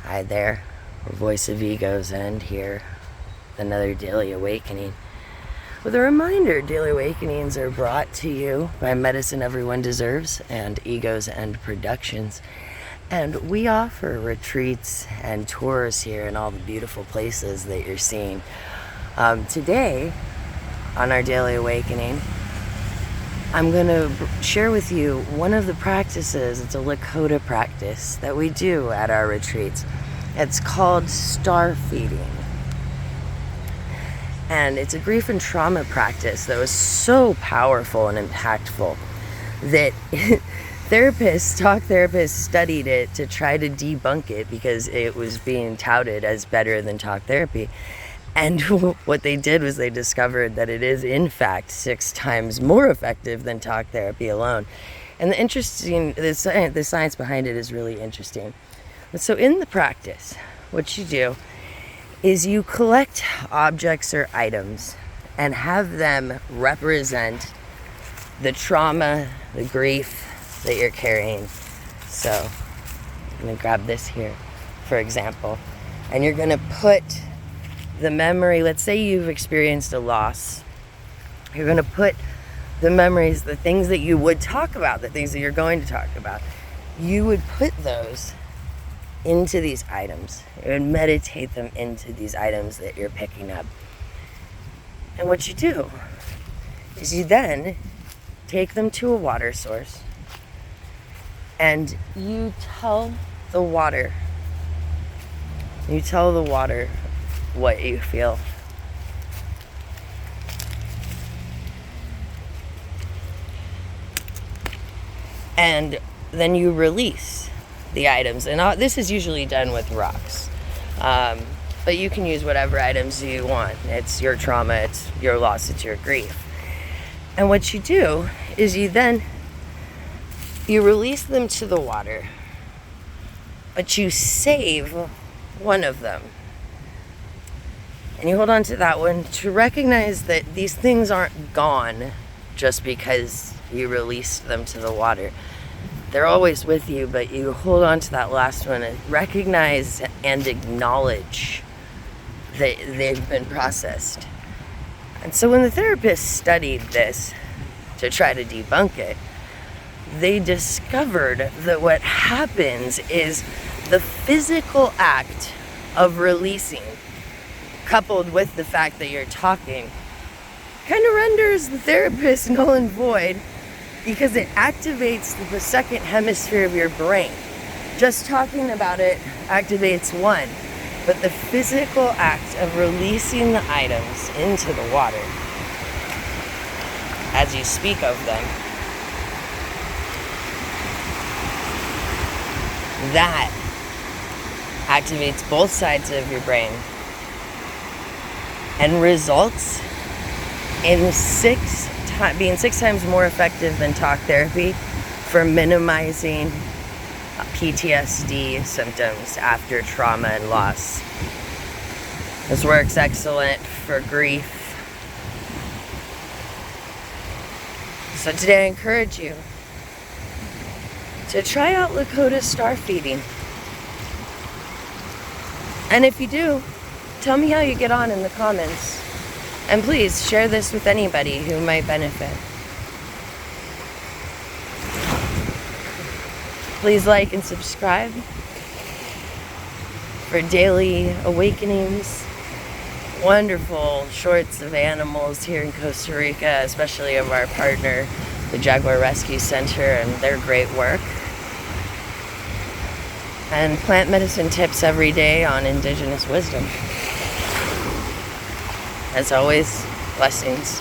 Hi there, Voice of Ego's End here, another daily awakening. With a reminder, daily awakenings are brought to you by Medicine Everyone Deserves and Ego's End Productions. And we offer retreats and tours here in all the beautiful places that you're seeing. Today, on our daily awakening, I'm going to share with you one of the practices. It's a Lakota practice that we do at our retreats. It's called star feeding. And it's a grief and trauma practice that was so powerful and impactful that talk therapists studied it to try to debunk it because it was being touted as better than talk therapy. And what they did was they discovered that it is, in fact, 6 times more effective than talk therapy alone. And the science behind it is really interesting. And so in the practice, what you do is you collect objects or items and have them represent the trauma, the grief that you're carrying. So I'm going to grab this here, for example, and you're going to put the memory. Let's say you've experienced a loss. You're going to put the memories, the things that you would talk about, the things that you're going to talk about, you would put those into these items. You would meditate them into these items that you're picking up. And what you do is you then take them to a water source and you tell the water what you feel. And then you release the items. And this is usually done with rocks. But you can use whatever items you want. It's your trauma, it's your loss, it's your grief. And what you do is you release them to the water, but you save one of them. And you hold on to that one to recognize that these things aren't gone just because you released them to the water. They're always with you, but you hold on to that last one and recognize and acknowledge that they've been processed. And so when the therapists studied this to try to debunk it, they discovered that what happens is the physical act of releasing, coupled with the fact that you're talking, kind of renders the therapist null and void because it activates the second hemisphere of your brain. Just talking about it activates one, but the physical act of releasing the items into the water as you speak of them, that activates both sides of your brain and results in being 6 times more effective than talk therapy for minimizing PTSD symptoms after trauma and loss. This works excellent for grief. So today I encourage you to try out Lakota star feeding. And if you do, tell me how you get on in the comments. And please share this with anybody who might benefit. Please like and subscribe for daily awakenings. Wonderful shorts of animals here in Costa Rica, especially of our partner, the Jaguar Rescue Center, and their great work. And plant medicine tips every day on indigenous wisdom. As always, blessings.